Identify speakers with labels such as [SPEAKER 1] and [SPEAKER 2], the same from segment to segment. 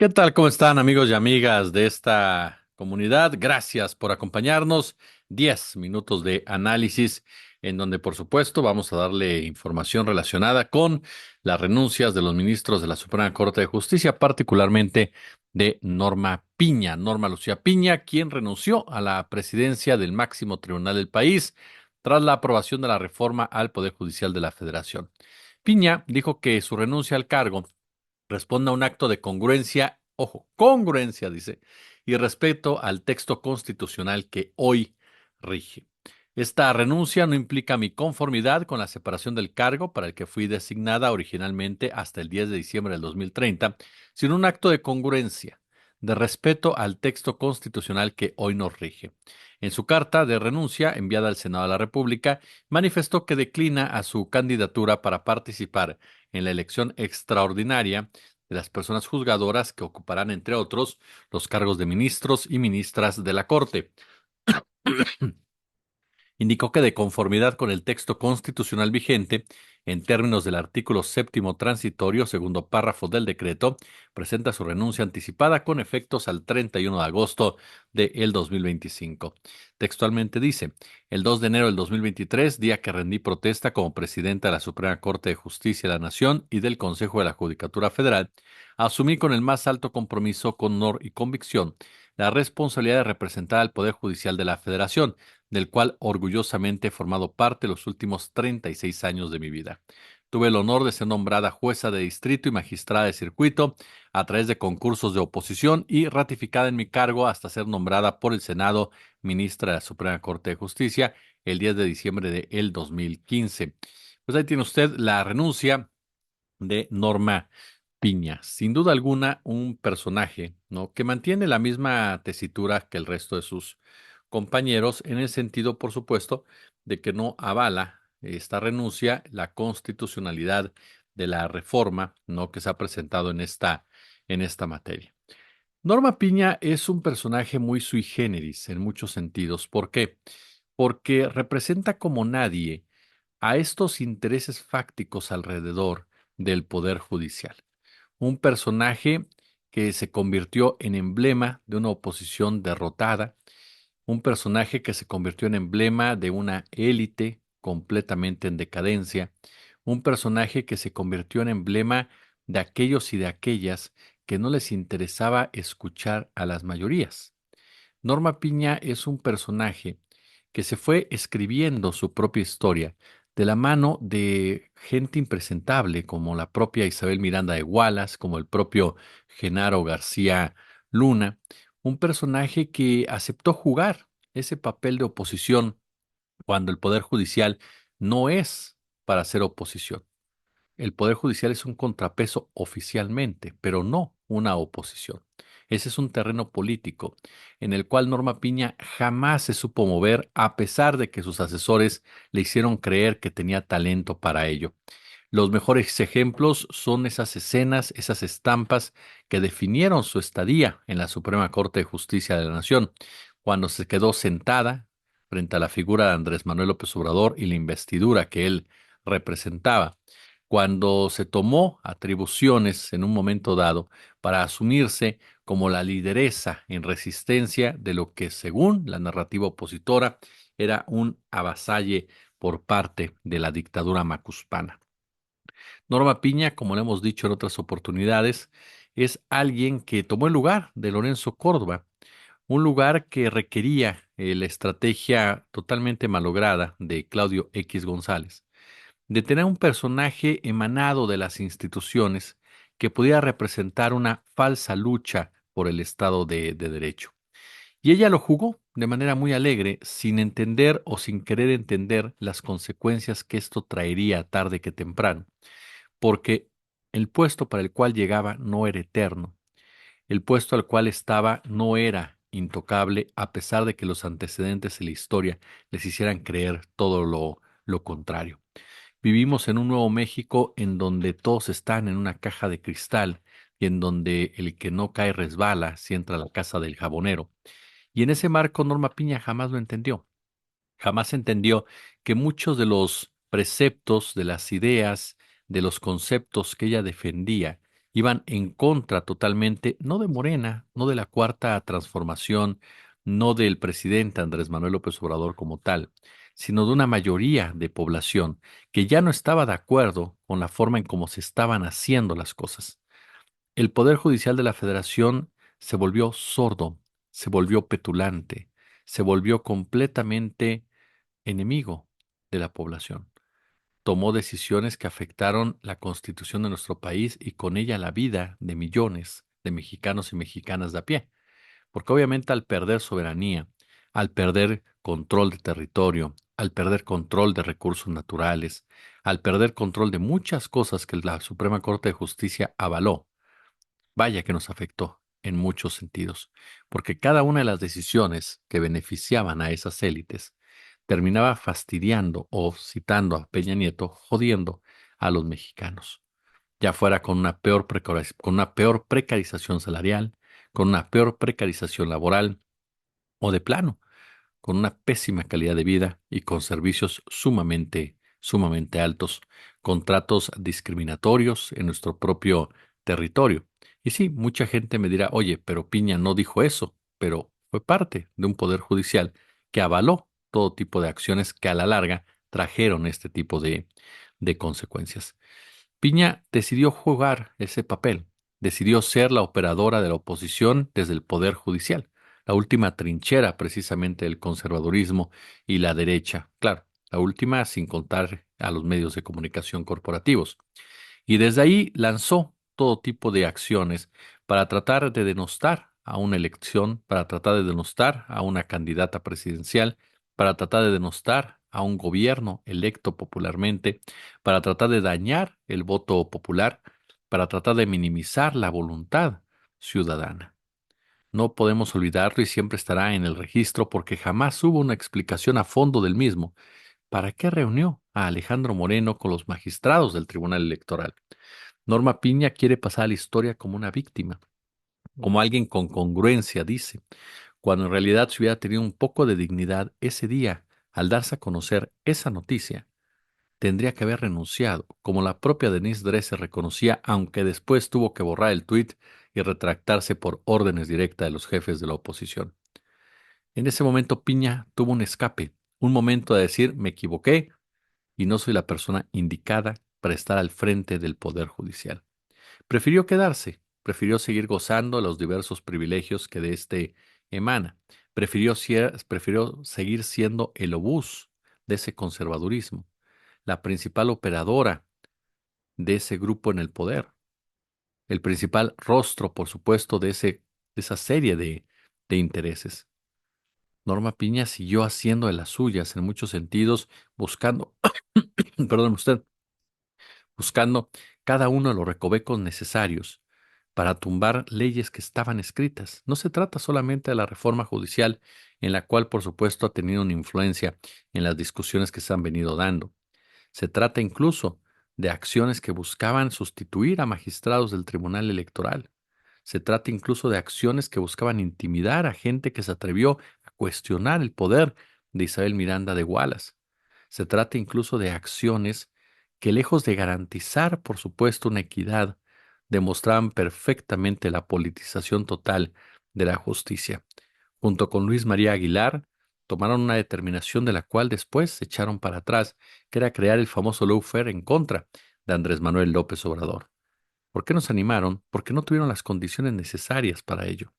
[SPEAKER 1] ¿Qué tal? ¿Cómo están amigos y amigas de esta comunidad? Gracias por acompañarnos. 10 minutos de análisis en donde, por supuesto, vamos a darle información relacionada con las renuncias de los ministros de la Suprema Corte de Justicia, particularmente de Norma Piña, Norma Lucía Piña, quien renunció a la presidencia del máximo tribunal del país tras la aprobación de la reforma al Poder Judicial de la Federación. Piña dijo que su renuncia al cargo responda a un acto de congruencia, ojo, congruencia, dice, y respeto al texto constitucional que hoy rige. Esta renuncia no implica mi conformidad con la separación del cargo para el que fui designada originalmente hasta el 10 de diciembre del 2030, sino un acto de congruencia, de respeto al texto constitucional que hoy nos rige. En su carta de renuncia enviada al Senado de la República, manifestó que declina a su candidatura para participar en la elección extraordinaria de las personas juzgadoras que ocuparán, entre otros, los cargos de ministros y ministras de la Corte. Indicó que de conformidad con el texto constitucional vigente, en términos del artículo séptimo transitorio, segundo párrafo del decreto, presenta su renuncia anticipada con efectos al 31 de agosto del 2025. Textualmente dice, el 2 de enero del 2023, día que rendí protesta como presidenta de la Suprema Corte de Justicia de la Nación y del Consejo de la Judicatura Federal, asumí con el más alto compromiso, con honor y convicción la responsabilidad de representar al Poder Judicial de la Federación, del cual orgullosamente he formado parte los últimos 36 años de mi vida. Tuve el honor de ser nombrada jueza de distrito y magistrada de circuito a través de concursos de oposición y ratificada en mi cargo hasta ser nombrada por el Senado ministra de la Suprema Corte de Justicia el 10 de diciembre de 2015. Pues ahí tiene usted la renuncia de Norma Piña. Sin duda alguna, un personaje, ¿no?, que mantiene la misma tesitura que el resto de sus compañeros, en el sentido, por supuesto, de que no avala esta renuncia la constitucionalidad de la reforma, ¿no?, que se ha presentado en esta materia. Norma Piña es un personaje muy sui generis en muchos sentidos. ¿Por qué? Porque representa como nadie a estos intereses fácticos alrededor del Poder Judicial. Un personaje que se convirtió en emblema de una oposición derrotada, un personaje que se convirtió en emblema de una élite completamente en decadencia, un personaje que se convirtió en emblema de aquellos y de aquellas que no les interesaba escuchar a las mayorías. Norma Piña es un personaje que se fue escribiendo su propia historia de la mano de gente impresentable como la propia Isabel Miranda de Wallace, como el propio Genaro García Luna, un personaje que aceptó jugar ese papel de oposición cuando el Poder Judicial no es para ser oposición. El Poder Judicial es un contrapeso oficialmente, pero no una oposición. Ese es un terreno político en el cual Norma Piña jamás se supo mover, a pesar de que sus asesores le hicieron creer que tenía talento para ello. Los mejores ejemplos son esas escenas, esas estampas que definieron su estadía en la Suprema Corte de Justicia de la Nación, cuando se quedó sentada frente a la figura de Andrés Manuel López Obrador y la investidura que él representaba, cuando se tomó atribuciones en un momento dado para asumirse como la lideresa en resistencia de lo que, según la narrativa opositora, era un avasalle por parte de la dictadura macuspana. Norma Piña, como le hemos dicho en otras oportunidades, es alguien que tomó el lugar de Lorenzo Córdoba, un lugar que requería la estrategia totalmente malograda de Claudio X González, de tener un personaje emanado de las instituciones que pudiera representar una falsa lucha por el Estado de Derecho. Y ella lo jugó de manera muy alegre, sin entender o sin querer entender las consecuencias que esto traería tarde que temprano, porque el puesto para el cual llegaba no era eterno, el puesto al cual estaba no era intocable, a pesar de que los antecedentes de la historia les hicieran creer todo lo contrario. Vivimos en un nuevo México en donde todos están en una caja de cristal y en donde el que no cae resbala si entra a la casa del jabonero. Y en ese marco Norma Piña jamás lo entendió. Jamás entendió que muchos de los preceptos, de las ideas, de los conceptos que ella defendía Iban en contra totalmente, no de Morena, no de la Cuarta Transformación, no del presidente Andrés Manuel López Obrador como tal, sino de una mayoría de población que ya no estaba de acuerdo con la forma en cómo se estaban haciendo las cosas. El Poder Judicial de la Federación se volvió sordo, se volvió petulante, se volvió completamente enemigo de la población. Tomó decisiones que afectaron la constitución de nuestro país y con ella la vida de millones de mexicanos y mexicanas de a pie. Porque obviamente al perder soberanía, al perder control de territorio, al perder control de recursos naturales, al perder control de muchas cosas que la Suprema Corte de Justicia avaló, vaya que nos afectó en muchos sentidos, porque cada una de las decisiones que beneficiaban a esas élites terminaba fastidiando o citando a Peña Nieto, jodiendo a los mexicanos, ya fuera con una con una peor precarización salarial, con una peor precarización laboral o de plano con una pésima calidad de vida y con servicios sumamente altos, contratos discriminatorios en nuestro propio territorio. Y sí, mucha gente me dirá, oye, pero Piña no dijo eso, pero fue parte de un poder judicial que avaló todo tipo de acciones que a la larga trajeron este tipo de consecuencias. Piña decidió jugar ese papel, decidió ser la operadora de la oposición desde el Poder Judicial, la última trinchera precisamente del conservadurismo y la derecha, claro, la última sin contar a los medios de comunicación corporativos. Y desde ahí lanzó todo tipo de acciones para tratar de denostar a una elección, para tratar de denostar a una candidata presidencial, para tratar de denostar a un gobierno electo popularmente, para tratar de dañar el voto popular, para tratar de minimizar la voluntad ciudadana. No podemos olvidarlo y siempre estará en el registro porque jamás hubo una explicación a fondo del mismo. ¿Para qué reunió a Alejandro Moreno con los magistrados del Tribunal Electoral? Norma Piña quiere pasar a la historia como una víctima, como alguien con congruencia, dice, cuando en realidad si hubiera tenido un poco de dignidad ese día, al darse a conocer esa noticia, tendría que haber renunciado, como la propia Denise Dresser reconocía, aunque después tuvo que borrar el tuit y retractarse por órdenes directas de los jefes de la oposición. En ese momento Piña tuvo un escape, un momento de decir, me equivoqué y no soy la persona indicada para estar al frente del Poder Judicial. Prefirió quedarse, prefirió seguir gozando de los diversos privilegios que de este emana, prefirió seguir siendo el obús de ese conservadurismo, la principal operadora de ese grupo en el poder, el principal rostro, por supuesto, de esa serie de intereses. Norma Piña siguió haciendo de las suyas en muchos sentidos, buscando, perdón usted, buscando cada uno de los recovecos necesarios para tumbar leyes que estaban escritas. No se trata solamente de la reforma judicial, en la cual, por supuesto, ha tenido una influencia en las discusiones que se han venido dando. Se trata incluso de acciones que buscaban sustituir a magistrados del Tribunal Electoral. Se trata incluso de acciones que buscaban intimidar a gente que se atrevió a cuestionar el poder de Isabel Miranda de Wallace. Se trata incluso de acciones que, lejos de garantizar, por supuesto, una equidad, demostraban perfectamente la politización total de la justicia. Junto con Luis María Aguilar, tomaron una determinación de la cual después se echaron para atrás, que era crear el famoso lawfare en contra de Andrés Manuel López Obrador. ¿Por qué nos animaron? Porque no tuvieron las condiciones necesarias para ello.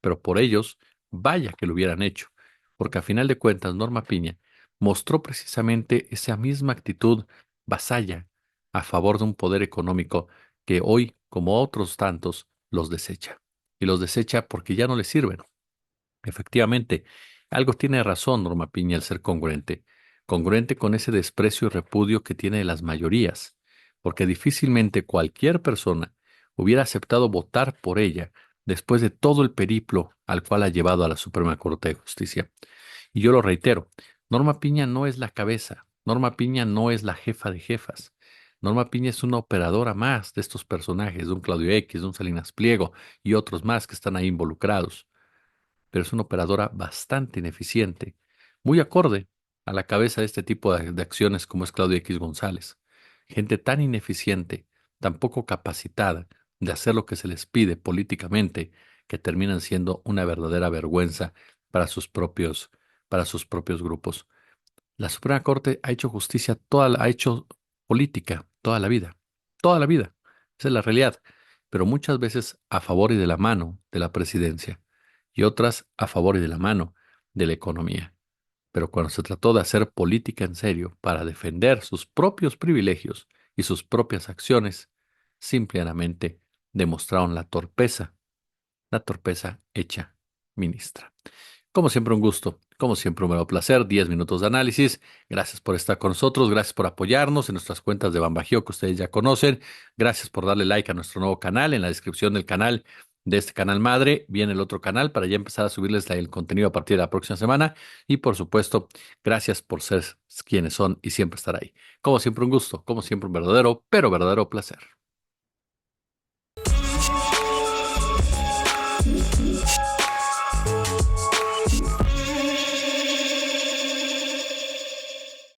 [SPEAKER 1] Pero por ellos, vaya que lo hubieran hecho, porque a final de cuentas Norma Piña mostró precisamente esa misma actitud vasalla a favor de un poder económico que hoy, como otros tantos, los desecha. Y los desecha porque ya no les sirven. Efectivamente, algo tiene razón Norma Piña al ser congruente, congruente con ese desprecio y repudio que tiene de las mayorías, porque difícilmente cualquier persona hubiera aceptado votar por ella después de todo el periplo al cual ha llevado a la Suprema Corte de Justicia. Y yo lo reitero, Norma Piña no es la cabeza, Norma Piña no es la jefa de jefas. Norma Piña es una operadora más de estos personajes, de un Claudio X, de un Salinas Pliego y otros más que están ahí involucrados, pero es una operadora bastante ineficiente, muy acorde a la cabeza de este tipo de acciones como es Claudio X González. Gente tan ineficiente, tan poco capacitada, de hacer lo que se les pide políticamente, que terminan siendo una verdadera vergüenza para para sus propios grupos. La Suprema Corte ha hecho justicia ha hecho política toda la vida. Esa es la realidad. Pero muchas veces a favor y de la mano de la presidencia y otras a favor y de la mano de la economía. Pero cuando se trató de hacer política en serio para defender sus propios privilegios y sus propias acciones, simplemente demostraron la torpeza hecha ministra. Como siempre, un gusto. Como siempre, un verdadero placer. 10 minutos de análisis. Gracias por estar con nosotros. Gracias por apoyarnos en nuestras cuentas de Bambajío que ustedes ya conocen. Gracias por darle like a nuestro nuevo canal. En la descripción del canal, de este canal madre, viene el otro canal para ya empezar a subirles el contenido a partir de la próxima semana. Y por supuesto, gracias por ser quienes son y siempre estar ahí. Como siempre, un gusto. Como siempre, un verdadero, pero verdadero placer.